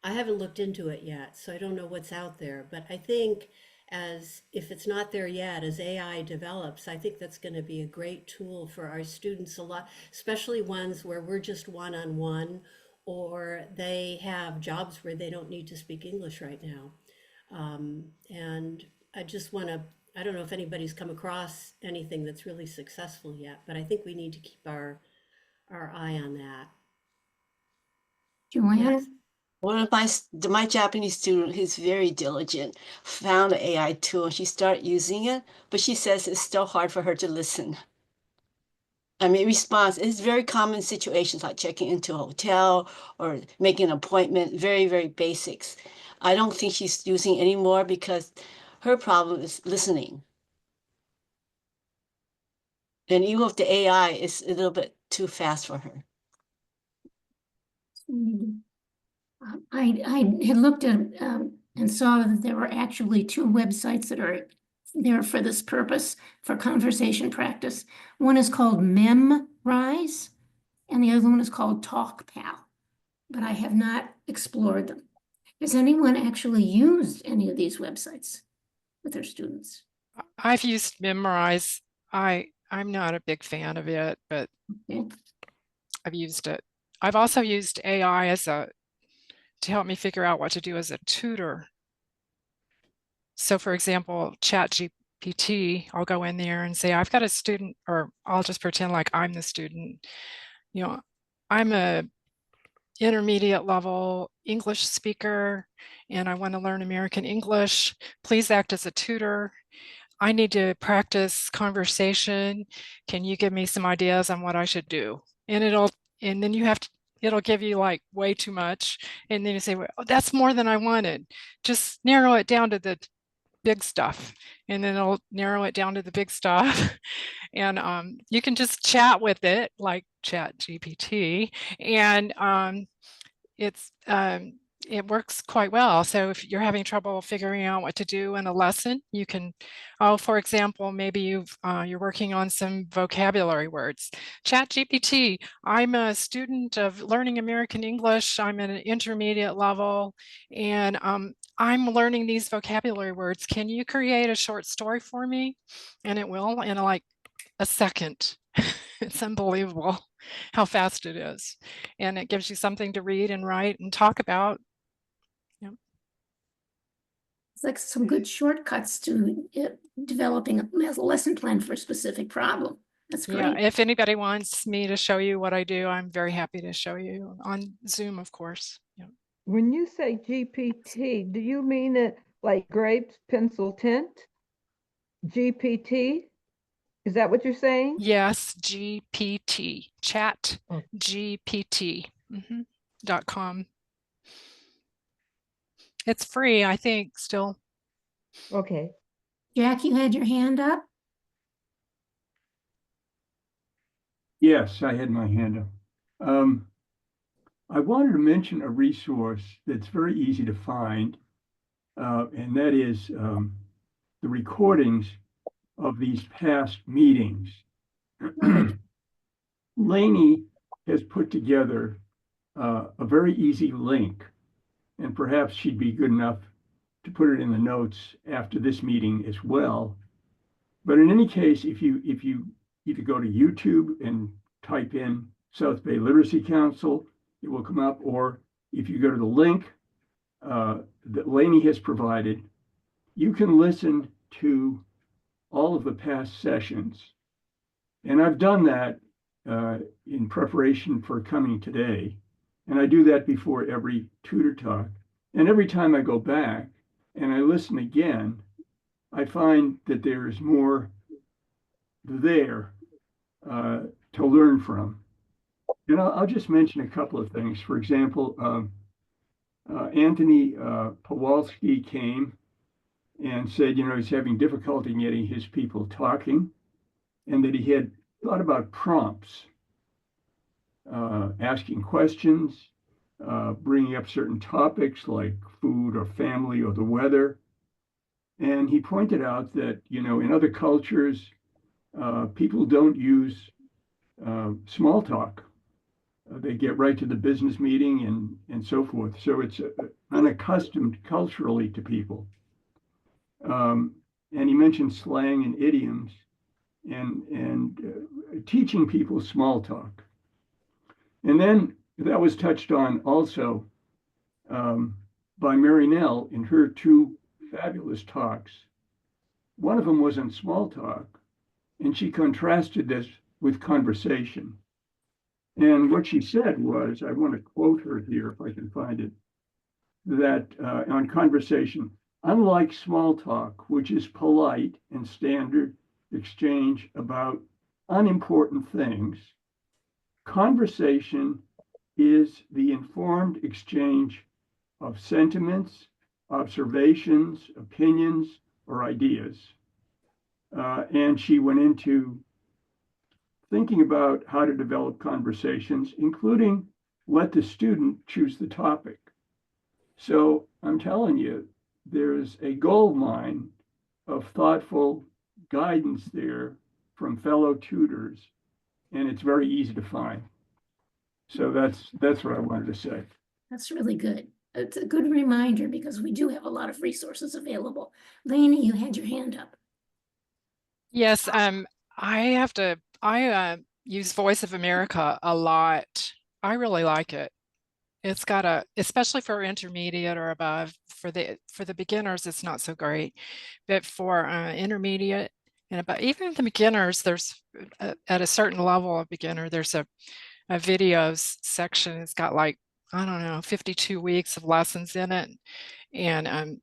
I haven't looked into it yet, so I don't know what's out there, but I think if it's not there yet, as AI develops, I think that's going to be a great tool for our students a lot, especially ones where we're just one-on-one or they have jobs where they don't need to speak English right now. And I don't know if anybody's come across anything that's really successful yet, but I think we need to keep our eye on that. Joanne, Yes. One of my Japanese student who's very diligent found an AI tool. She started using it, but she says it's still hard for her to listen. I mean, response is very common situations like checking into a hotel or making an appointment, very, very basics. I don't think she's using anymore because her problem is listening. And even with the AI, it's a little bit too fast for her. I had looked at and saw that there were actually two websites that are there for this purpose for conversation practice. One is called Memrise, and the other one is called TalkPal, but I have not explored them. Has anyone actually used any of these websites with their students? I've used Memrise. I'm not a big fan of it, but Okay. I've used it. I've also used AI to help me figure out what to do as a tutor. So for example, ChatGPT, I'll go in there and say, I've got a student, or I'll just pretend like I'm the student. You know, I'm a intermediate level English speaker and I want to learn American English. Please act as a tutor. I need to practice conversation. Can you give me some ideas on what I should do? And then it'll give you like way too much. And then you say, well, that's more than I wanted. Just narrow it down to the big stuff. And then it'll narrow it down to the big stuff. And you can just chat with it like Chat GPT. And it works quite well. So if you're having trouble figuring out what to do in a lesson, you can, for example, maybe you're working on some vocabulary words. Chat GPT, I'm a student of learning American English. I'm at an intermediate level, and I'm learning these vocabulary words. Can you create a short story for me? And it will in like a second. It's unbelievable how fast it is. And it gives you something to read and write and talk about. Yeah. It's like some good shortcuts to developing a lesson plan for a specific problem. That's great. Yeah, if anybody wants me to show you what I do, I'm very happy to show you on Zoom, of course. Yeah. When you say GPT, do you mean it like grapes, pencil, tint? GPT? Is that what you're saying? Yes, GPT, chat GPT .com. It's free, I think, still. Okay. Jack, you had your hand up? Yes, I had my hand up. I wanted to mention a resource that's very easy to find, and that is the recordings of these past meetings. Lainey has put together a very easy link, and perhaps she'd be good enough to put it in the notes after this meeting as well. But in any case, if you either go to YouTube and type in South Bay Literacy Council, it will come up, or if you go to the link that Lainey has provided, you can listen to all of the past sessions. And I've done that in preparation for coming today. And I do that before every Tutor Talk. And every time I go back and I listen again, I find that there is more there to learn from. And I'll just mention a couple of things. For example, Anthony Pawalski came and said, he's having difficulty getting his people talking, and that he had thought about prompts, asking questions, bringing up certain topics like food or family or the weather. And he pointed out that, in other cultures, people don't use small talk. They get right to the business meeting and so forth. So it's unaccustomed culturally to people. And he mentioned slang and idioms and teaching people small talk. And then that was touched on also by Mary Nell in her two fabulous talks. One of them was on small talk, and she contrasted this with conversation. And what she said was, I want to quote her here if I can find it. that on conversation, unlike small talk, which is polite and standard exchange about unimportant things, conversation is the informed exchange of sentiments, observations, opinions, or ideas. And she went into thinking about how to develop conversations, including let the student choose the topic. So I'm telling you, there's a gold mine of thoughtful guidance there from fellow tutors, and it's very easy to find. So that's what I wanted to say. That's really good. It's a good reminder because we do have a lot of resources available. Lainey, you had your hand up. Yes, I use Voice of America a lot. I really like it. It's got especially for intermediate or above, for the beginners, it's not so great, but for intermediate and above, even the beginners, there's at a certain level of beginner, there's a videos section. It's got like, I don't know, 52 weeks of lessons in it. And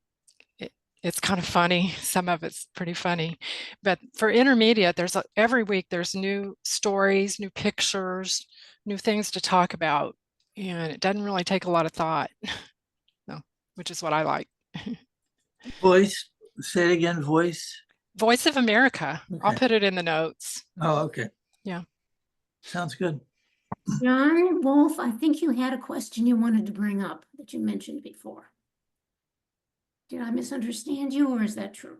it's kind of funny. Some of it's pretty funny, but for intermediate, every week there's new stories, new pictures, new things to talk about. And it doesn't really take a lot of thought, no, which is what I like. Voice, say it again, voice. Voice of America. Okay. I'll put it in the notes. Oh, okay. Yeah. Sounds good. John Wolf, I think you had a question you wanted to bring up that you mentioned before. Did I misunderstand you, or is that true?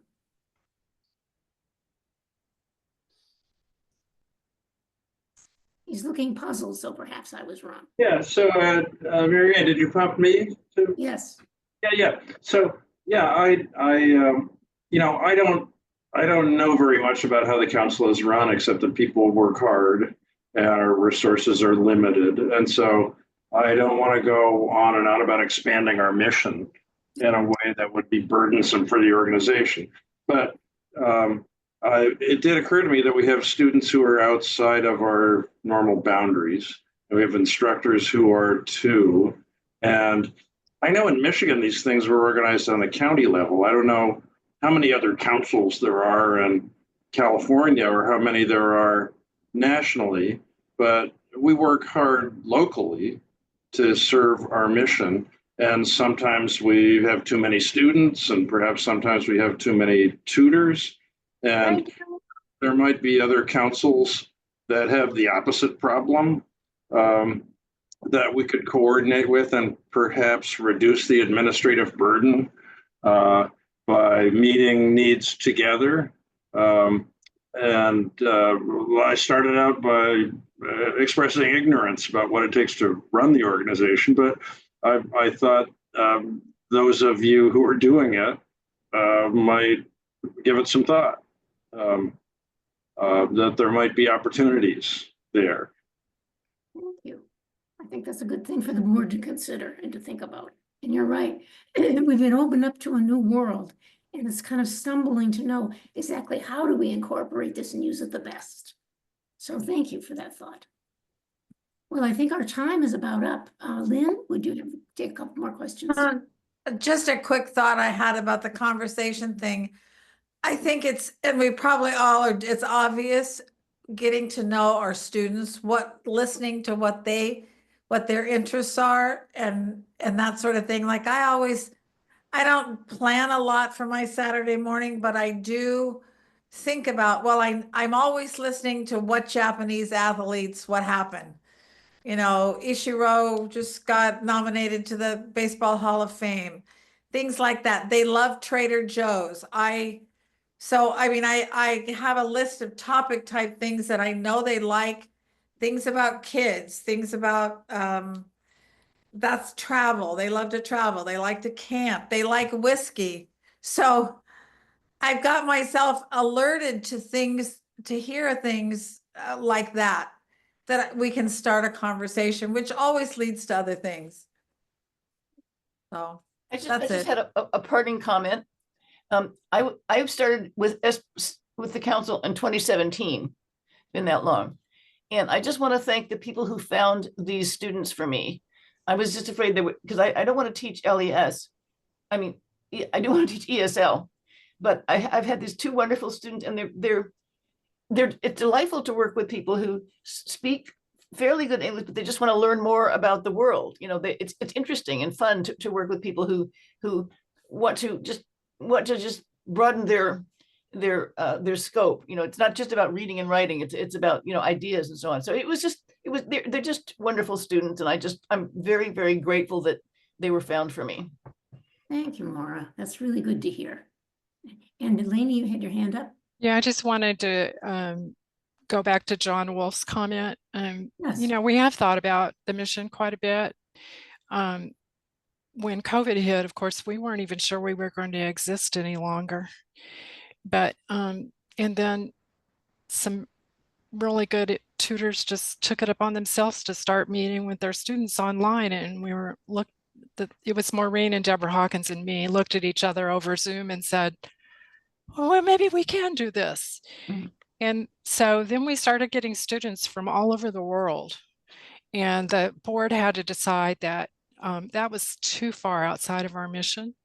He's looking puzzled, so perhaps I was wrong. Yeah, so Mary Ann, did you prompt me to? Yes. Yeah. So yeah, I don't know very much about how the council is run, except that people work hard and our resources are limited. And so I don't want to go on and on about expanding our mission in a way that would be burdensome for the organization. But it did occur to me that we have students who are outside of our normal boundaries. And we have instructors who are too. And I know in Michigan, these things were organized on the county level. I don't know how many other councils there are in California or how many there are nationally, but we work hard locally to serve our mission. And sometimes we have too many students, and perhaps sometimes we have too many tutors. And there might be other councils that have the opposite problem that we could coordinate with and perhaps reduce the administrative burden by meeting needs together. I started out by expressing ignorance about what it takes to run the organization, but I thought those of you who are doing it might give it some thought, that there might be opportunities there. Thank you. I think that's a good thing for the board to consider and to think about. And you're right. We've been opened up to a new world, and it's kind of stumbling to know exactly how do we incorporate this and use it the best. So thank you for that thought. Well, I think our time is about up. Lynn, would you take a couple more questions? Just a quick thought I had about the conversation thing. I think and we probably all are, it's obvious getting to know our students, listening to what their interests are and that sort of thing. Like I don't plan a lot for my Saturday morning, but I do think about, I'm always listening to what Japanese athletes, what happened. Ichiro just got nominated to the Baseball Hall of Fame, things like that. They love Trader Joe's. I have a list of topic type things that I know they like, things about kids, things about, that's travel. They love to travel. They like to camp. They like whiskey. So I've got myself alerted to things, to hear things like that we can start a conversation, which always leads to other things. So I just had a parting comment. I started with the council in 2017, been that long. And I just want to thank the people who found these students for me. I was just afraid that, because I don't want to teach LES. I mean, I do want to teach ESL, but I've had these two wonderful students, and it's delightful to work with people who speak fairly good English, but they just want to learn more about the world. You know, it's interesting and fun to work with people who want to just broaden their scope. You know, it's not just about reading and writing. It's about, you know, ideas and so on. So they're just wonderful students, and I'm very, very grateful that they were found for me. Thank you, Maura. That's really good to hear. And Delaney, you had your hand up? Yeah, I just wanted to go back to John Wolf's comment. Yes. You know, we have thought about the mission quite a bit. When COVID hit, of course, we weren't even sure we were going to exist any longer. But, and then some really good tutors just took it upon themselves to start meeting with their students online. And we were it was Maureen and Deborah Hawkins and me looked at each other over Zoom and said, well, maybe we can do this. Mm-hmm. And so then we started getting students from all over the world. And the board had to decide that that was too far outside of our mission.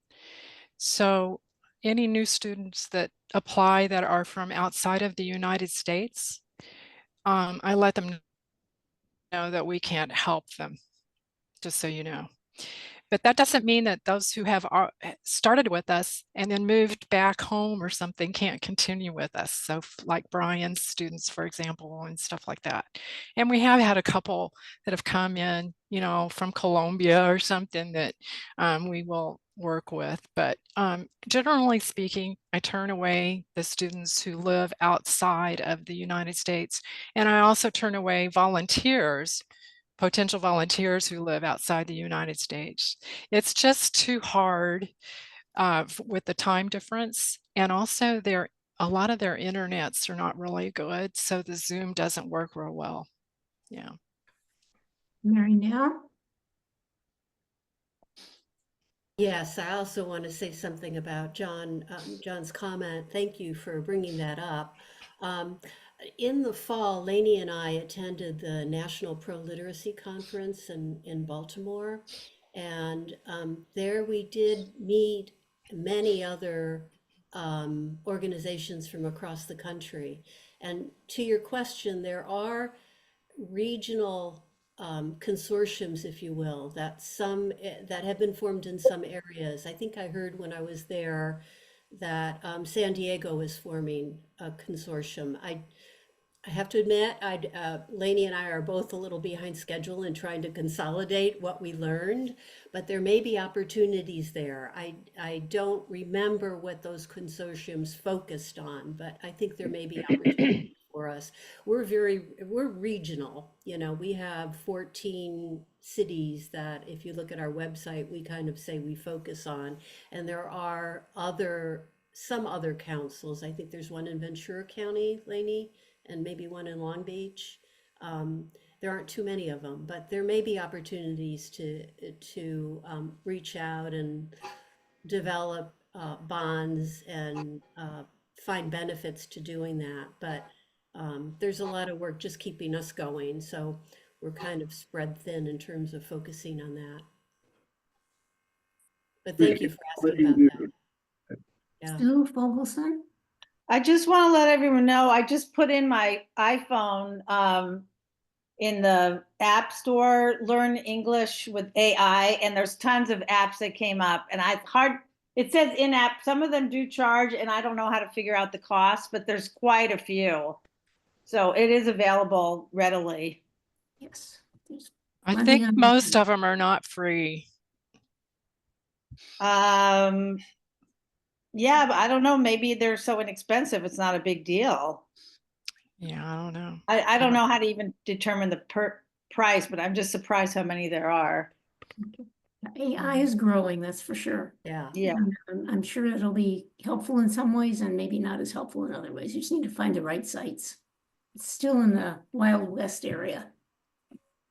So any new students that apply that are from outside of the United States, I let them know that we can't help them, just so you know. But that doesn't mean that those who have started with us and then moved back home or something can't continue with us. So like Brian's students, for example, and stuff like that. And we have had a couple that have come in, you know, from Colombia or something that we will work with. But generally speaking, I turn away the students who live outside of the United States. And I also turn away volunteers, potential volunteers who live outside the United States. It's just too hard with the time difference. And also a lot of their internets are not really good. So the Zoom doesn't work real well. Yeah. Mary Nell? Yes, I also want to say something about John's comment. Thank you for bringing that up. In the fall, Lainey and I attended the National Pro Literacy Conference in Baltimore, and there we did meet many other organizations from across the country. And to your question, there are regional consortiums, if you will, that have been formed in some areas. I think I heard when I was there that San Diego is forming a consortium. I have to admit, Lainey and I are both a little behind schedule in trying to consolidate what we learned, but there may be opportunities there. I don't remember what those consortiums focused on, but I think there may be opportunities for us. We're regional. You know, we have 14 cities that, if you look at our website, we kind of say we focus on, and there are some other councils. I think there's one in Ventura County, Lainey, and maybe one in Long Beach. There aren't too many of them, but there may be opportunities to reach out and develop bonds and find benefits to doing that. But there's a lot of work just keeping us going. So we're kind of spread thin in terms of focusing on that. But thank you for asking about that. Yeah. Sue Fogelson? I just want to let everyone know, I just put in my iPhone in the App Store, Learn English with AI, and there's tons of apps that came up, and it says in-app, some of them do charge, and I don't know how to figure out the cost, but there's quite a few. So it is available readily. Yes. I think most of them are not free. Yeah, but I don't know, maybe they're so inexpensive, it's not a big deal. Yeah, I don't know. I don't know how to even determine the price, but I'm just surprised how many there are. AI is growing, that's for sure. Yeah. Yeah. I'm sure it'll be helpful in some ways and maybe not as helpful in other ways. You just need to find the right sites. It's still in the Wild West area.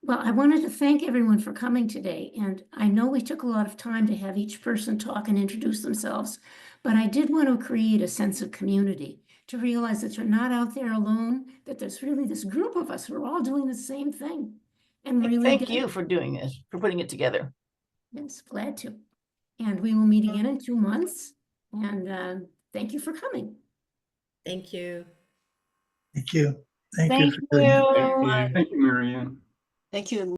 Well, I wanted to thank everyone for coming today, and I know we took a lot of time to have each person talk and introduce themselves, but I did want to create a sense of community, to realize that you're not out there alone, that there's really this group of us who are all doing the same thing. And really Thank good. you for doing this, for putting it together. Yes, glad to. And we will meet again in 2 months. And thank you for coming. Thank you. Thank you. Thank you Thank for doing it. you. Thank you, Marianne. Thank you.